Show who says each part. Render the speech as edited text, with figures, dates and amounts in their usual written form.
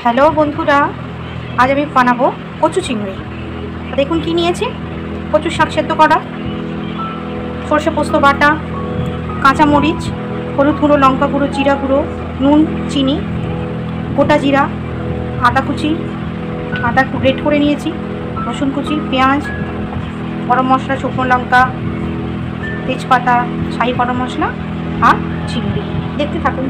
Speaker 1: Hello বন্ধুরা, আজ আমি বানাবো কচু চিংড়ি। দেখুন কি নিয়েছি। কচু শাক সেদ্ধ করা, সর্ষে পোস্ত বাটা, কাঁচামরিচ, হলুদ গুঁড়ো, লঙ্কা গুঁড়ো, জিরা গুঁড়ো, নুন, চিনি, গোটা জিরা, আদা কুচি, আদা গ্রেট করে নিয়েছি, রসুন কুচি, পেঁয়াজ, গরম মশলা, শুকনো লঙ্কা, তেজপাতা, ছাই গরম মশলা আর চিংড়ি। দেখতে থাকুন।